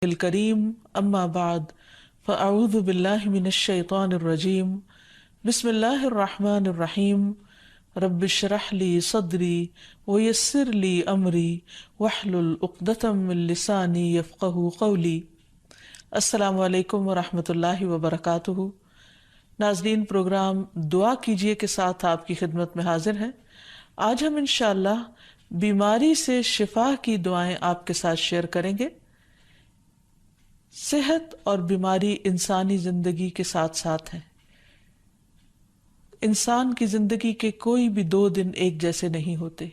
الکریم اما بعد فاعوذ باللہ من الشیطان الرجیم بسم اللہ الرحمن الرحیم رب اشرح لی صدری ویسر لی امری واحلل عقدۃ من لسانی یفقہوا قولی۔ السلام علیکم ورحمۃ اللہ وبرکاتہ۔ ناظرین، پروگرام دعا کیجئے کے ساتھ آپ کی خدمت میں حاضر ہیں۔ آج ہم انشاءاللہ بیماری سے شفا کی دعائیں آپ کے ساتھ شیئر کریں گے۔ صحت اور بیماری انسانی زندگی کے ساتھ ساتھ ہیں۔ انسان کی زندگی کے کوئی بھی 2 دن ایک جیسے نہیں ہوتے۔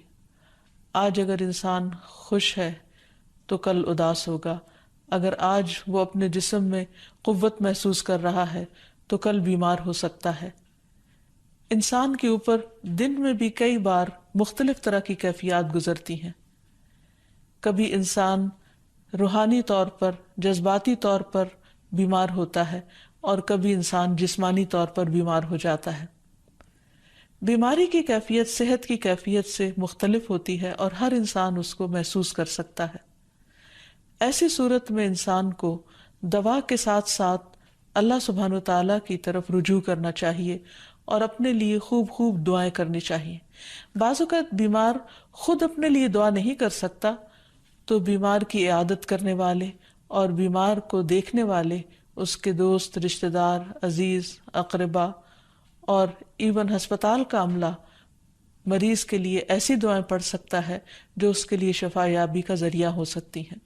آج اگر انسان خوش ہے تو کل اداس ہوگا، اگر آج وہ اپنے جسم میں قوت محسوس کر رہا ہے تو کل بیمار ہو سکتا ہے۔ انسان کے اوپر دن میں بھی کئی بار مختلف طرح کی کیفیات گزرتی ہیں۔ کبھی انسان روحانی طور پر، جذباتی طور پر بیمار ہوتا ہے اور کبھی انسان جسمانی طور پر بیمار ہو جاتا ہے۔ بیماری کی کیفیت صحت کی کیفیت سے مختلف ہوتی ہے اور ہر انسان اس کو محسوس کر سکتا ہے۔ ایسی صورت میں انسان کو دوا کے ساتھ ساتھ اللہ سبحانہ وتعالیٰ کی طرف رجوع کرنا چاہیے اور اپنے لیے خوب خوب دعائیں کرنی چاہیے۔ بعض اوقات بیمار خود اپنے لیے دعا نہیں کر سکتا تو بیمار کی عیادت کرنے والے اور بیمار کو دیکھنے والے، اس کے دوست، رشتہ دار، عزیز، اقربا اور ایون ہسپتال کا عملہ مریض کے لیے ایسی دعائیں پڑھ سکتا ہے جو اس کے لیے شفا یابی کا ذریعہ ہو سکتی ہیں۔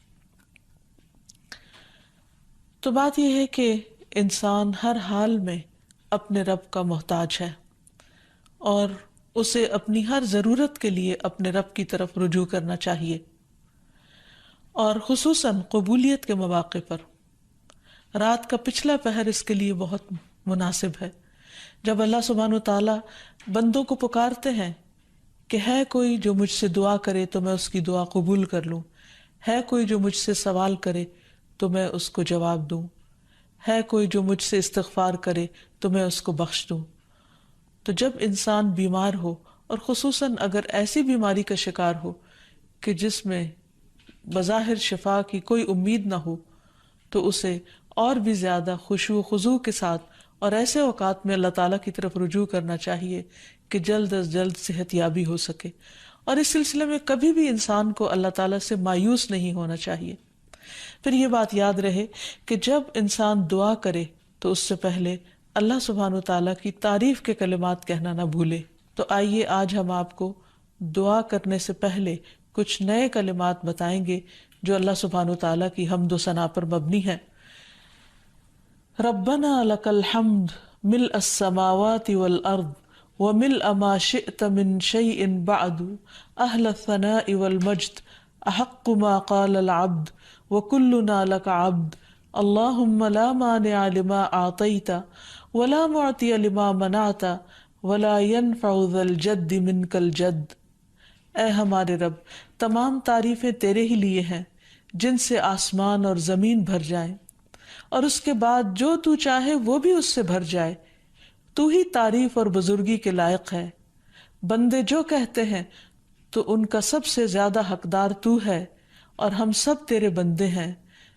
تو بات یہ ہے کہ انسان ہر حال میں اپنے رب کا محتاج ہے اور اسے اپنی ہر ضرورت کے لیے اپنے رب کی طرف رجوع کرنا چاہیے، اور خصوصاً قبولیت کے مواقع پر۔ رات کا پچھلا پہر اس کے لیے بہت مناسب ہے، جب اللہ سبحانہ وتعالیٰ بندوں کو پکارتے ہیں کہ ہے کوئی جو مجھ سے دعا کرے تو میں اس کی دعا قبول کر لوں، ہے کوئی جو مجھ سے سوال کرے تو میں اس کو جواب دوں، ہے کوئی جو مجھ سے استغفار کرے تو میں اس کو بخش دوں۔ تو جب انسان بیمار ہو، اور خصوصاً اگر ایسی بیماری کا شکار ہو کہ جس میں بظاہر شفا کی کوئی امید نہ ہو، تو اسے اور بھی زیادہ خشوع و خضوع کے ساتھ اور ایسے اوقات میں اللہ تعالیٰ کی طرف رجوع کرنا چاہیے کہ جلد از جلد صحت یابی ہو سکے۔ اور اس سلسلے میں کبھی بھی انسان کو اللہ تعالیٰ سے مایوس نہیں ہونا چاہیے۔ پھر یہ بات یاد رہے کہ جب انسان دعا کرے تو اس سے پہلے اللہ سبحانہ وتعالیٰ کی تعریف کے کلمات کہنا نہ بھولے۔ تو آئیے آج ہم آپ کو دعا کرنے سے پہلے کچھ نئے کلمات بتائیں گے جو اللہ سبحانہ وتعالیٰ کی حمد و ثنا پر مبنی ہے۔ ربنا لک الحمد ملء السماوات والارض وملء ما شئت من شیء بعد اہل الثناء والمجد احق ما قال العبد وكلنا لك عبد اللهم لا مانع لما اعطيت ولا معطي لما منعت ولا ينفع ذا الجد منك الجد۔ اے ہمارے رب، تمام تعریفیں تیرے ہی لیے ہیں جن سے آسمان اور زمین بھر جائیں، اور اس کے بعد جو تو چاہے وہ بھی اس سے بھر جائے۔ تو ہی تعریف اور بزرگی کے لائق ہے۔ بندے جو کہتے ہیں تو ان کا سب سے زیادہ حقدار تو ہے، اور ہم سب تیرے بندے ہیں۔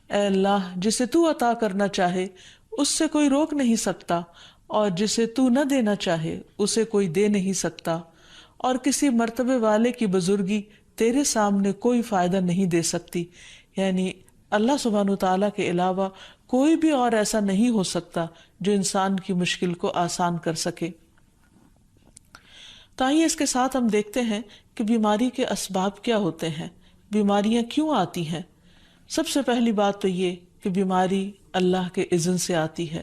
اے اللہ، جسے تو عطا کرنا چاہے اس سے کوئی روک نہیں سکتا، اور جسے تو نہ دینا چاہے اسے کوئی دے نہیں سکتا، اور کسی مرتبے والے کی بزرگی تیرے سامنے کوئی فائدہ نہیں دے سکتی۔ یعنی اللہ سبحانہ وتعالیٰ کے علاوہ کوئی بھی اور ایسا نہیں ہو سکتا جو انسان کی مشکل کو آسان کر سکے۔ تو آئیے اس کے ساتھ ہم دیکھتے ہیں کہ بیماری کے اسباب کیا ہوتے ہیں، بیماریاں کیوں آتی ہیں۔ سب سے پہلی بات تو یہ کہ بیماری اللہ کے اذن سے آتی ہے۔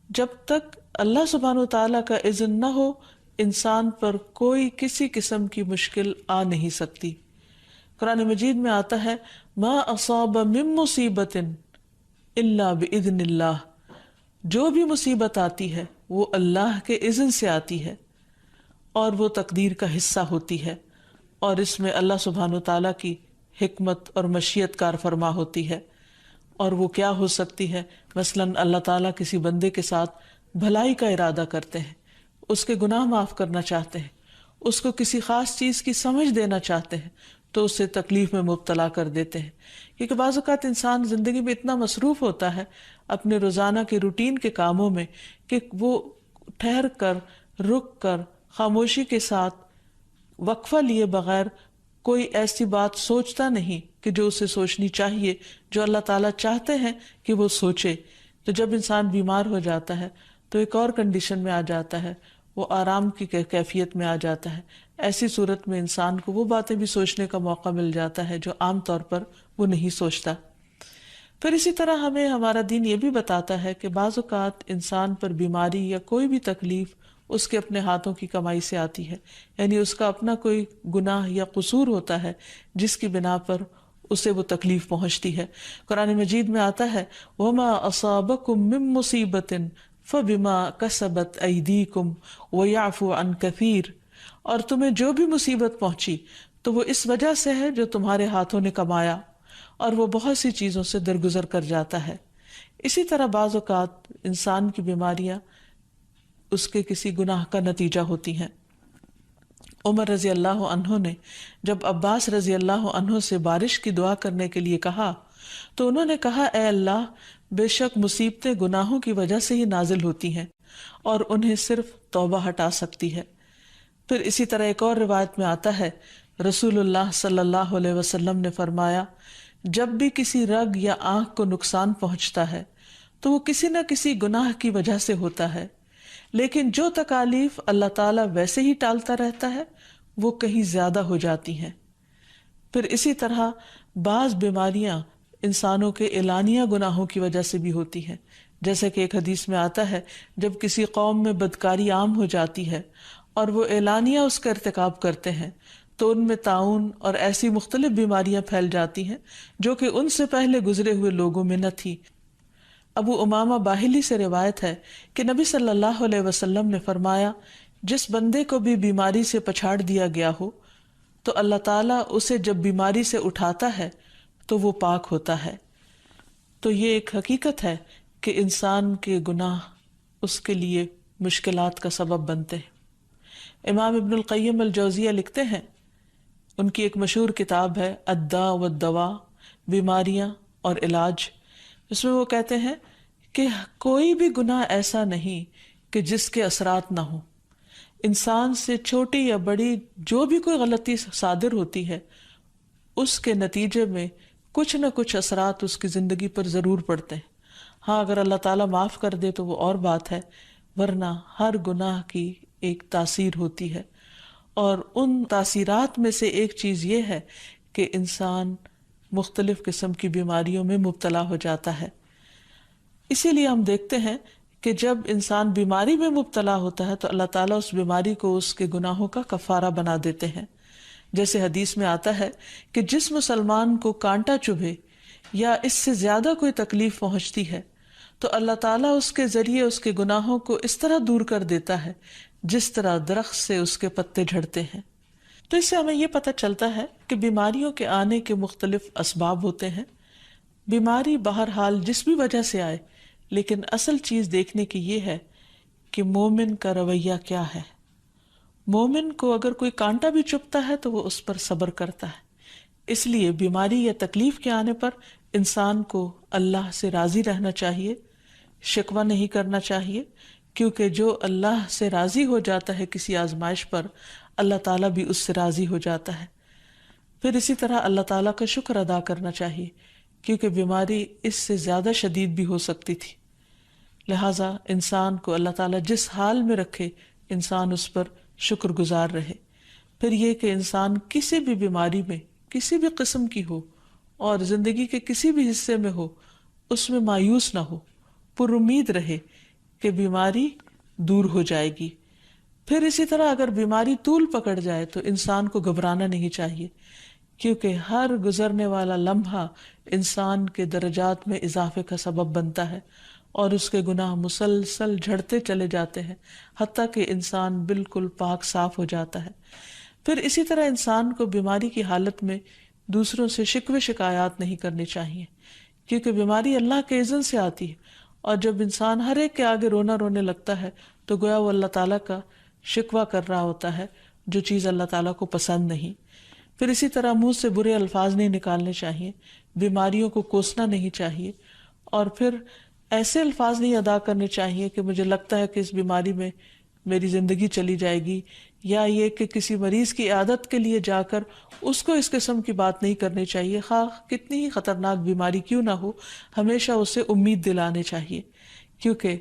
جب تک اللہ سبحانہ وتعالیٰ کا اذن نہ ہو، انسان پر کوئی کسی قسم کی مشکل آ نہیں سکتی۔ قرآن مجید میں آتا ہے ما اصاب من مصیبت الا باذن اللہ، جو بھی مصیبت آتی ہے وہ اللہ کے اذن سے آتی ہے اور وہ تقدیر کا حصہ ہوتی ہے، اور اس میں اللہ سبحانہ وتعالیٰ کی حکمت اور مشیت کار فرما ہوتی ہے۔ اور وہ کیا ہو سکتی ہے؟ مثلاً اللہ تعالیٰ کسی بندے کے ساتھ بھلائی کا ارادہ کرتے ہیں، اس کے گناہ معاف کرنا چاہتے ہیں، اس کو کسی خاص چیز کی سمجھ دینا چاہتے ہیں، تو اسے تکلیف میں مبتلا کر دیتے ہیں، کیونکہ بعض اوقات انسان زندگی میں اتنا مصروف ہوتا ہے اپنے روزانہ کے روٹین کے کاموں میں کہ وہ ٹھہر کر، رک کر، خاموشی کے ساتھ وقفہ لیے بغیر کوئی ایسی بات سوچتا نہیں کہ جو اسے سوچنی چاہیے، جو اللہ تعالیٰ چاہتے ہیں کہ وہ سوچے۔ تو جب انسان بیمار ہو جاتا ہے تو ایک اور کنڈیشن میں آ جاتا ہے، وہ آرام کی کیفیت میں آ جاتا ہے۔ ایسی صورت میں انسان کو وہ باتیں بھی سوچنے کا موقع مل جاتا ہے جو عام طور پر وہ نہیں سوچتا۔ پھر اسی طرح ہمیں ہمارا دین یہ بھی بتاتا ہے کہ بعض اوقات انسان پر بیماری یا کوئی بھی تکلیف اس کے اپنے ہاتھوں کی کمائی سے آتی ہے، یعنی اس کا اپنا کوئی گناہ یا قصور ہوتا ہے جس کی بنا پر اسے وہ تکلیف پہنچتی ہے۔ قرآن مجید میں آتا ہے وَمَا أَصَابَكُم مِّن مُّصِيبَةٍ فَبِمَا كَسَبَتْ أَيْدِيكُمْ وَيَعْفُو عَن كَثِيرٍ، اور تمہیں جو بھی مصیبت پہنچی تو وہ اس وجہ سے ہے جو تمہارے ہاتھوں نے کمایا، اور وہ بہت سی چیزوں سے درگزر کر جاتا ہے۔ اسی طرح بعض اوقات انسان کی بیماریاں اس کے کسی گناہ کا نتیجہ ہوتی ہیں۔ عمر رضی اللہ عنہ نے جب عباس رضی اللہ عنہ سے بارش کی دعا کرنے کے لیے کہا تو انہوں نے کہا اے اللہ، بے شک مصیبتیں گناہوں کی وجہ سے ہی نازل ہوتی ہیں اور انہیں صرف توبہ ہٹا سکتی ہے۔ پھر اسی طرح ایک اور روایت میں آتا ہے رسول اللہ صلی اللہ علیہ وسلم نے فرمایا جب بھی کسی رگ یا آنکھ کو نقصان پہنچتا ہے تو وہ کسی نہ کسی گناہ کی وجہ سے ہوتا ہے، لیکن جو تکالیف اللہ تعالیٰ ویسے ہی ٹالتا رہتا ہے وہ کہیں زیادہ ہو جاتی ہیں۔ پھر اسی طرح بعض بیماریاں انسانوں کے اعلانیہ گناہوں کی وجہ سے بھی ہوتی ہیں، جیسے کہ ایک حدیث میں آتا ہے جب کسی قوم میں بدکاری عام ہو جاتی ہے اور وہ اعلانیہ اس کا ارتکاب کرتے ہیں تو ان میں طاعون اور ایسی مختلف بیماریاں پھیل جاتی ہیں جو کہ ان سے پہلے گزرے ہوئے لوگوں میں نہ تھی۔ ابو امامہ باہلی سے روایت ہے کہ نبی صلی اللہ علیہ وسلم نے فرمایا جس بندے کو بھی بیماری سے پچھاڑ دیا گیا ہو تو اللہ تعالیٰ اسے جب بیماری سے اٹھاتا ہے تو وہ پاک ہوتا ہے۔ تو یہ ایک حقیقت ہے کہ انسان کے گناہ اس کے لیے مشکلات کا سبب بنتے ہیں۔ امام ابن القیم الجوزیہ لکھتے ہیں، ان کی ایک مشہور کتاب ہے الداء والدواء، بیماریاں اور علاج، اس میں وہ کہتے ہیں کہ کوئی بھی گناہ ایسا نہیں کہ جس کے اثرات نہ ہوں۔ انسان سے چھوٹی یا بڑی جو بھی کوئی غلطی صادر ہوتی ہے اس کے نتیجے میں کچھ نہ کچھ اثرات اس کی زندگی پر ضرور پڑتے ہیں۔ ہاں اگر اللہ تعالیٰ معاف کر دے تو وہ اور بات ہے، ورنہ ہر گناہ کی ایک تاثیر ہوتی ہے، اور ان تاثیرات میں سے ایک چیز یہ ہے کہ انسان مختلف قسم کی بیماریوں میں مبتلا ہو جاتا ہے۔ اسی لیے ہم دیکھتے ہیں کہ جب انسان بیماری میں مبتلا ہوتا ہے تو اللہ تعالیٰ اس بیماری کو اس کے گناہوں کا کفارہ بنا دیتے ہیں۔ جیسے حدیث میں آتا ہے کہ جس مسلمان کو کانٹا چبھے یا اس سے زیادہ کوئی تکلیف پہنچتی ہے تو اللہ تعالیٰ اس کے ذریعے اس کے گناہوں کو اس طرح دور کر دیتا ہے جس طرح درخت سے اس کے پتے جھڑتے ہیں۔ تو اس سے ہمیں یہ پتہ چلتا ہے کہ بیماریوں کے آنے کے مختلف اسباب ہوتے ہیں۔ بیماری بہرحال جس بھی وجہ سے آئے، لیکن اصل چیز دیکھنے کی یہ ہے کہ مومن کا رویہ کیا ہے۔ مومن کو اگر کوئی کانٹا بھی چبھتا ہے تو وہ اس پر صبر کرتا ہے۔ اس لیے بیماری یا تکلیف کے آنے پر انسان کو اللہ سے راضی رہنا چاہیے، شکوہ نہیں کرنا چاہیے، کیونکہ جو اللہ سے راضی ہو جاتا ہے کسی آزمائش پر، اللہ تعالیٰ بھی اس سے راضی ہو جاتا ہے۔ پھر اسی طرح اللہ تعالیٰ کا شکر ادا کرنا چاہیے، کیونکہ بیماری اس سے زیادہ شدید بھی ہو سکتی تھی۔ لہٰذا انسان کو اللہ تعالیٰ جس حال میں رکھے انسان اس پر شکر گزار رہے۔ پھر یہ کہ انسان کسی بھی بیماری میں کسی بھی قسم کی ہو اور زندگی کے کسی بھی حصے میں ہو، اس میں مایوس نہ ہو، پر امید رہے کہ بیماری دور ہو جائے گی۔ پھر اسی طرح اگر بیماری طول پکڑ جائے تو انسان کو گھبرانا نہیں چاہیے، کیونکہ ہر گزرنے والا لمحہ انسان کے درجات میں اضافے کا سبب بنتا ہے اور اس کے گناہ مسلسل جھڑتے چلے جاتے ہیں حتیٰ کہ انسان بالکل پاک صاف ہو جاتا ہے۔ پھر اسی طرح انسان کو بیماری کی حالت میں دوسروں سے شکوے شکایات نہیں کرنی چاہیے، کیونکہ بیماری اللہ کے اذن سے آتی ہے، اور جب انسان ہر ایک کے آگے رونے لگتا ہے تو گویا وہ اللہ تعالیٰ کا شکوہ کر رہا ہوتا ہے، جو چیز اللہ تعالیٰ کو پسند نہیں۔ پھر اسی طرح منہ سے برے الفاظ نہیں نکالنے چاہیے، بیماریوں کو کوسنا نہیں چاہیے، اور پھر ایسے الفاظ نہیں ادا کرنے چاہیے کہ مجھے لگتا ہے کہ اس بیماری میں میری زندگی چلی جائے گی، یا یہ کہ کسی مریض کی عیادت کے لیے جا کر اس کو اس قسم کی بات نہیں کرنی چاہیے، خواہ کتنی ہی خطرناک بیماری کیوں نہ ہو، ہمیشہ اسے امید دلانے چاہیے، کیونکہ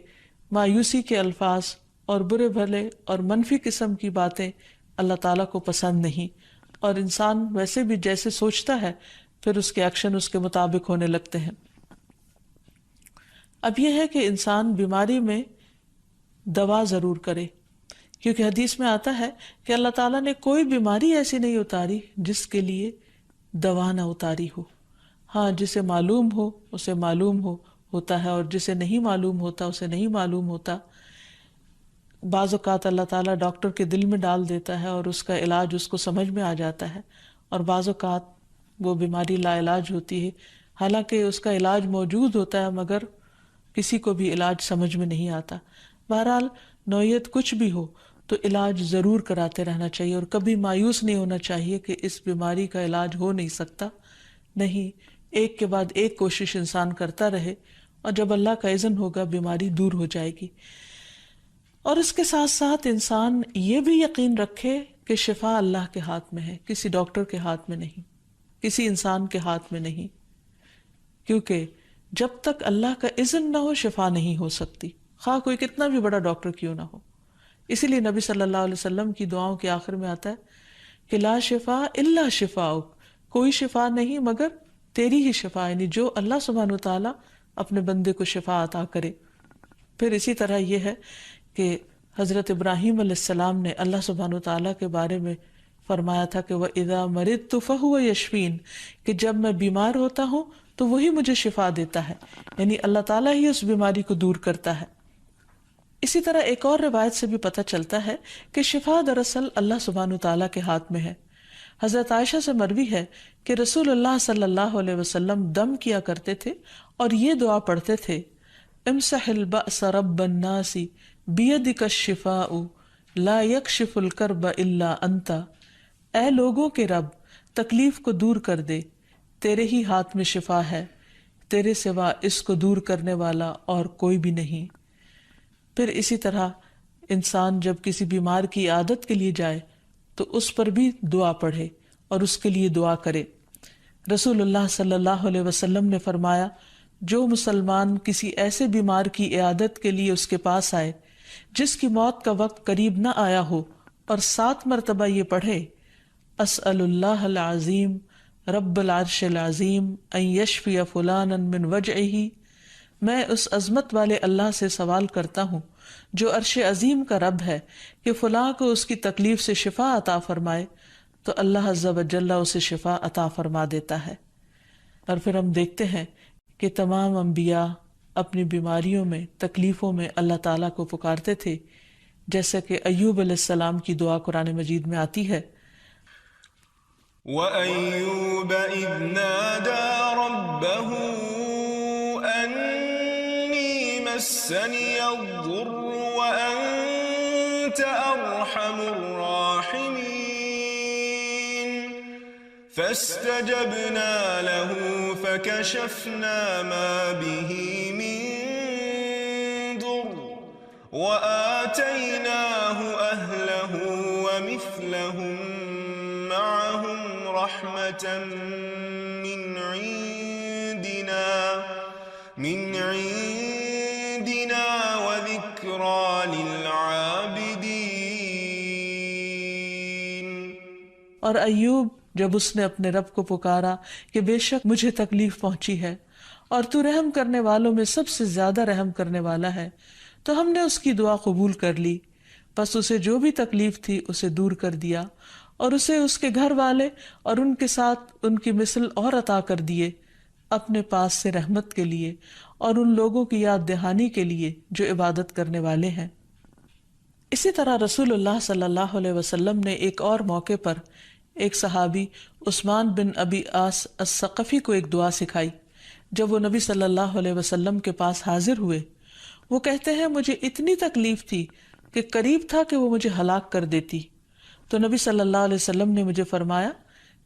مایوسی کے الفاظ اور برے بھلے اور منفی قسم کی باتیں اللہ تعالیٰ کو پسند نہیں، اور انسان ویسے بھی جیسے سوچتا ہے پھر اس کے ایکشن اس کے مطابق ہونے لگتے ہیں۔ اب یہ ہے کہ انسان بیماری میں دوا ضرور کرے، کیونکہ حدیث میں آتا ہے کہ اللہ تعالیٰ نے کوئی بیماری ایسی نہیں اتاری جس کے لیے دوا نہ اتاری ہو۔ ہاں، جسے معلوم ہو اسے معلوم ہوتا ہے، اور جسے نہیں معلوم ہوتا اسے نہیں معلوم ہوتا۔ بعض اوقات اللہ تعالیٰ ڈاکٹر کے دل میں ڈال دیتا ہے اور اس کا علاج اس کو سمجھ میں آ جاتا ہے، اور بعض اوقات وہ بیماری لا علاج ہوتی ہے، حالانکہ اس کا علاج موجود ہوتا ہے مگر کسی کو بھی علاج سمجھ میں نہیں آتا۔ بہرحال نوعیت کچھ بھی ہو تو علاج ضرور کراتے رہنا چاہیے، اور کبھی مایوس نہیں ہونا چاہیے کہ اس بیماری کا علاج ہو نہیں سکتا، نہیں، ایک کے بعد ایک کوشش انسان کرتا رہے، اور جب اللہ کا اذن ہوگا بیماری دور ہو جائے گی۔ اور اس کے ساتھ ساتھ انسان یہ بھی یقین رکھے کہ شفا اللہ کے ہاتھ میں ہے، کسی ڈاکٹر کے ہاتھ میں نہیں، کسی انسان کے ہاتھ میں نہیں، کیونکہ جب تک اللہ کا اذن نہ ہو شفا نہیں ہو سکتی، خواہ کوئی کتنا بھی بڑا ڈاکٹر کیوں نہ ہو۔ اسی لیے نبی صلی اللہ علیہ وسلم کی دعاؤں کے آخر میں آتا ہے کہ لا شفا الا شفاؤک، کوئی شفا نہیں مگر تیری ہی شفا، یعنی جو اللہ سبحانہ وتعالیٰ اپنے بندے کو شفا عطا کرے۔ پھر اسی طرح یہ ہے کہ حضرت ابراہیم علیہ السلام نے اللہ سبحانہ وتعالیٰ کے بارے میں فرمایا تھا کہ وَإِذَا مَرِضْتُ فَهُوَ يَشْفِينِ، کہ جب میں بیمار ہوتا ہوں تو وہی مجھے شفا دیتا ہے، یعنی اللہ تعالیٰ ہی اس بیماری کو دور کرتا ہے۔ اسی طرح ایک اور روایت سے بھی پتہ چلتا ہے کہ شفا دراصل اللہ سبحانہ وتعالیٰ کے ہاتھ میں ہے۔ حضرت عائشہ سے مروی ہے کہ رسول اللہ صلی اللہ علیہ وسلم دم کیا کرتے تھے اور یہ دعا پڑھتے تھے، امسح البأس رب الناس بیدک الشفاء لا یکشف الکرب الا انت، اے لوگوں کے رب تکلیف کو دور کر دے، تیرے ہی ہاتھ میں شفا ہے، تیرے سوا اس کو دور کرنے والا اور کوئی بھی نہیں۔ پھر اسی طرح انسان جب کسی بیمار کی عیادت کے لیے جائے تو اس پر بھی دعا پڑھے اور اس کے لیے دعا کرے۔ رسول اللہ صلی اللہ علیہ وسلم نے فرمایا، جو مسلمان کسی ایسے بیمار کی عیادت کے لیے اس کے پاس آئے جس کی موت کا وقت قریب نہ آیا ہو اور 7 مرتبہ یہ پڑھے، اسأل اللہ العظیم رب العرش العظیم ان یشفی فلانا من وجعہ، میں اس عظمت والے اللہ سے سوال کرتا ہوں جو عرش عظیم کا رب ہے کہ فلاں کو اس کی تکلیف سے شفا عطا فرمائے، تو اللہ عز و جل اسے شفا عطا فرما دیتا ہے۔ اور پھر ہم دیکھتے ہیں کہ تمام انبیاء اپنی بیماریوں میں تکلیفوں میں اللہ تعالیٰ کو پکارتے تھے، جیسا کہ ایوب علیہ السلام کی دعا قرآن مجید میں آتی ہے، وَأَيُّوبَ إِذْ نَادَى رَبَّهُ أَنِّي مَسَّنِيَ الضُّرُّ وَأَنْتَ أَرْحَمُ الرَّاحِمِينَ فَاسْتَجَبْنَا لَهُ فَكَشَفْنَا مَا بِهِ مِنْ ضُرٍّ وَآتَيْنَاهُ أَهْلَهُ وَمِثْلَهُمْ مَعَهُمْ رَحْمَةً مِنْ عِنْدِنَا وَذِكْرَى لِلْعَابِدِينَ۔ اور ایوب جب اس نے اپنے رب کو پکارا کہ بے شک مجھے تکلیف پہنچی ہے اور تو رحم کرنے والوں میں سب سے زیادہ رحم کرنے والا ہے، تو ہم نے اس کی دعا قبول کر لی، بس اسے جو بھی تکلیف تھی اسے دور کر دیا، اور اسے اس کے گھر والے اور ان کے ساتھ ان کی مثل اور عطا کر دیے اپنے پاس سے رحمت کے لیے اور ان لوگوں کی یاد دہانی کے لیے جو عبادت کرنے والے ہیں۔ اسی طرح رسول اللہ صلی اللہ علیہ وسلم نے ایک اور موقع پر ایک صحابی عثمان بن ابی عاص الثقفی کو ایک دعا سکھائی۔ جب وہ نبی صلی اللہ علیہ وسلم کے پاس حاضر ہوئے، وہ کہتے ہیں مجھے اتنی تکلیف تھی کہ قریب تھا کہ وہ مجھے ہلاک کر دیتی، تو نبی صلی اللہ علیہ وسلم نے مجھے فرمایا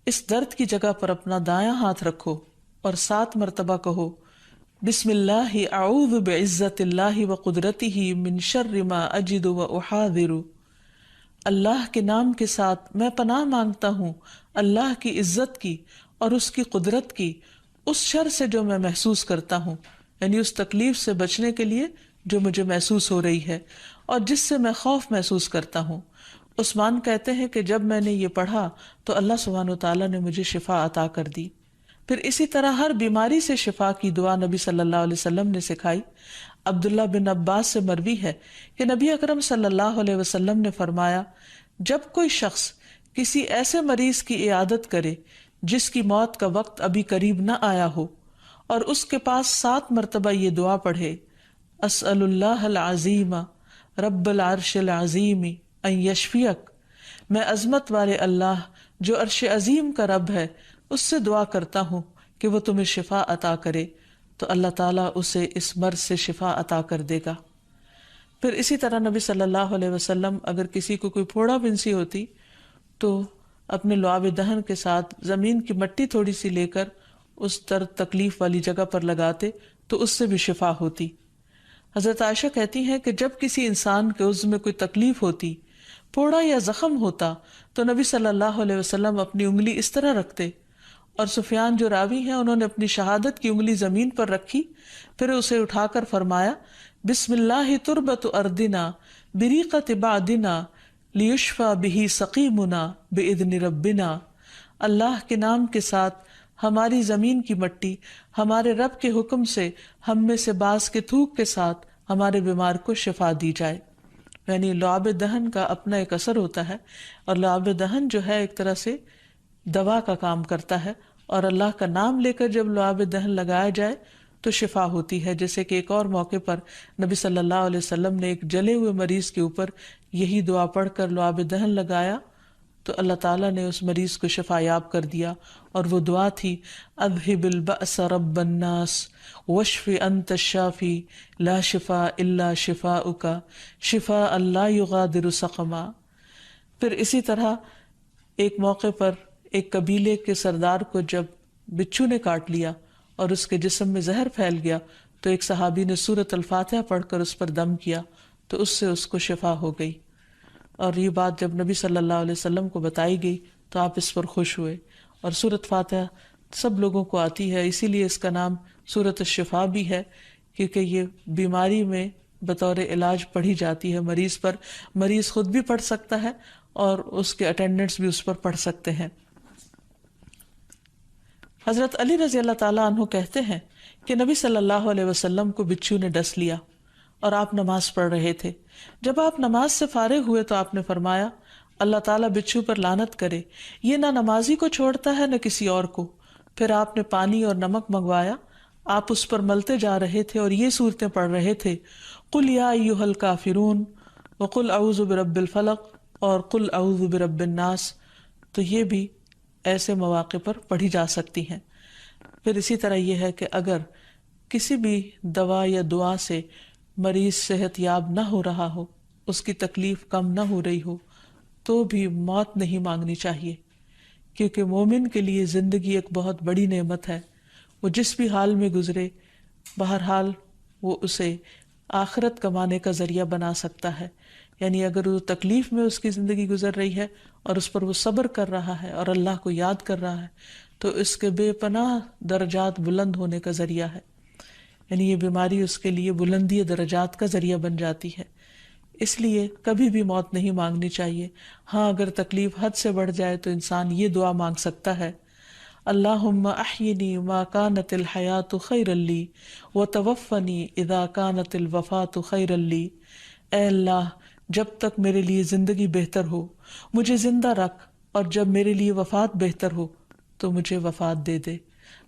اس درد کی جگہ پر اپنا دایاں ہاتھ رکھو اور 7 مرتبہ کہو بسم اللہ اعوذ بعزت اللہ وقدرتہ من شر ما اجد واحاذر، اللہ کے نام کے ساتھ میں پناہ مانگتا ہوں اللہ کی عزت کی اور اس کی قدرت کی اس شر سے جو میں محسوس کرتا ہوں، یعنی اس تکلیف سے بچنے کے لیے جو مجھے محسوس ہو رہی ہے اور جس سے میں خوف محسوس کرتا ہوں۔ عثمان کہتے ہیں کہ جب میں نے یہ پڑھا تو اللہ سبحانہ وتعالیٰ نے مجھے شفا عطا کر دی۔ پھر اسی طرح ہر بیماری سے شفا کی دعا نبی صلی اللہ علیہ وسلم نے سکھائی۔ عبداللہ بن عباس سے مروی ہے کہ نبی اکرم صلی اللہ علیہ وسلم نے فرمایا، جب کوئی شخص کسی ایسے مریض کی عیادت کرے جس کی موت کا وقت ابھی قریب نہ آیا ہو اور اس کے پاس 7 مرتبہ یہ دعا پڑھے، اسأل اللہ العظیم رب العرش العظیم ان یشفیک، میں عظمت والے اللہ جو عرش عظیم کا رب ہے اس سے دعا کرتا ہوں کہ وہ تمہیں شفا عطا کرے، تو اللہ تعالیٰ اسے اس مرض سے شفا عطا کر دے گا۔ پھر اسی طرح نبی صلی اللہ علیہ وسلم اگر کسی کو کوئی پھوڑا بنسی ہوتی تو اپنے لعاب دہن کے ساتھ زمین کی مٹی تھوڑی سی لے کر اس درد تکلیف والی جگہ پر لگاتے تو اس سے بھی شفا ہوتی۔ حضرت عائشہ کہتی ہیں کہ جب کسی انسان کے عضو میں کوئی تکلیف ہوتی، پھوڑا یا زخم ہوتا، تو نبی صلی اللہ علیہ وسلم اپنی انگلی اس طرح رکھتے، اور سفیان جو راوی ہیں انہوں نے اپنی شہادت کی انگلی زمین پر رکھی، پھر اسے اٹھا کر فرمایا بسم اللہ تربت اردنا بریقت بعدنا لیشفى به سقیمنا باذن ربنا، اللہ کے نام کے ساتھ ہماری زمین کی مٹی ہمارے رب کے حکم سے ہم میں سے بعض کے تھوک کے ساتھ ہمارے بیمار کو شفا دی جائے۔ یعنی لعاب دہن کا اپنا ایک اثر ہوتا ہے، اور لعاب دہن جو ہے ایک طرح سے دوا کا کام کرتا ہے، اور اللہ کا نام لے کر جب لعاب دہن لگایا جائے تو شفا ہوتی ہے۔ جیسے کہ ایک اور موقع پر نبی صلی اللہ علیہ وسلم نے ایک جلے ہوئے مریض کے اوپر یہی دعا پڑھ کر لعاب دہن لگایا تو اللہ تعالیٰ نے اس مریض کو شفا یاب کر دیا، اور وہ دعا تھی اذہب البأس رب الناس واشف انت الشافی لا شفاء الا شفاؤک شفاء لا یغادر سقما۔ پھر اسی طرح ایک موقع پر ایک قبیلے کے سردار کو جب بچھو نے کاٹ لیا اور اس کے جسم میں زہر پھیل گیا تو ایک صحابی نے سورۃ الفاتحہ پڑھ کر اس پر دم کیا تو اس سے اس کو شفا ہو گئی، اور یہ بات جب نبی صلی اللہ علیہ وسلم کو بتائی گئی تو آپ اس پر خوش ہوئے۔ اور سورۃ فاتحہ سب لوگوں کو آتی ہے، اسی لیے اس کا نام سورۃ الشفا بھی ہے، کیونکہ یہ بیماری میں بطور علاج پڑھی جاتی ہے مریض پر، مریض خود بھی پڑھ سکتا ہے اور اس کے اٹینڈنٹس بھی اس پر پڑھ سکتے ہیں۔ حضرت علی رضی اللہ تعالیٰ عنہ کہتے ہیں کہ نبی صلی اللہ علیہ وسلم کو بچھو نے ڈس لیا اور آپ نماز پڑھ رہے تھے۔ جب آپ نماز سے فارغ ہوئے تو آپ نے فرمایا اللہ تعالیٰ بچھو پر لعنت کرے، یہ نہ نمازی کو چھوڑتا ہے نہ کسی اور کو۔ پھر آپ نے پانی اور نمک منگوایا، آپ اس پر ملتے جا رہے تھے اور یہ صورتیں پڑھ رہے تھے قل یا ایھا الکافرون وقل اعوذ برب الفلق اور قل اعوذ برب الناس، تو یہ بھی ایسے مواقع پر پڑھی جا سکتی ہیں۔ پھر اسی طرح یہ ہے کہ اگر کسی بھی دوا یا دعا سے مریض صحت یاب نہ ہو رہا ہو، اس کی تکلیف کم نہ ہو رہی ہو، تو بھی موت نہیں مانگنی چاہیے، کیونکہ مومن کے لیے زندگی ایک بہت بڑی نعمت ہے۔ وہ جس بھی حال میں گزرے، بہرحال وہ اسے آخرت کمانے کا ذریعہ بنا سکتا ہے۔ یعنی اگر وہ تکلیف میں اس کی زندگی گزر رہی ہے اور اس پر وہ صبر کر رہا ہے اور اللہ کو یاد کر رہا ہے تو اس کے بے پناہ درجات بلند ہونے کا ذریعہ ہے۔ یعنی یہ بیماری اس کے لیے بلندی درجات کا ذریعہ بن جاتی ہے۔ اس لیے کبھی بھی موت نہیں مانگنی چاہیے۔ ہاں اگر تکلیف حد سے بڑھ جائے تو انسان یہ دعا مانگ سکتا ہے اللہم احینی ما کانت الحیات خیرا لی وتوفنی اذا کانت الوفات خیرا لی، اے اللہ جب تک میرے لیے زندگی بہتر ہو مجھے زندہ رکھ، اور جب میرے لیے وفات بہتر ہو تو مجھے وفات دے دے۔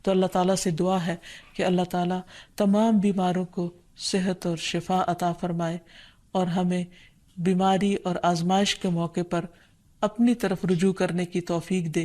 تو اللہ تعالیٰ سے دعا ہے کہ اللہ تعالیٰ تمام بیماروں کو صحت اور شفا عطا فرمائے، اور ہمیں بیماری اور آزمائش کے موقع پر اپنی طرف رجوع کرنے کی توفیق دے۔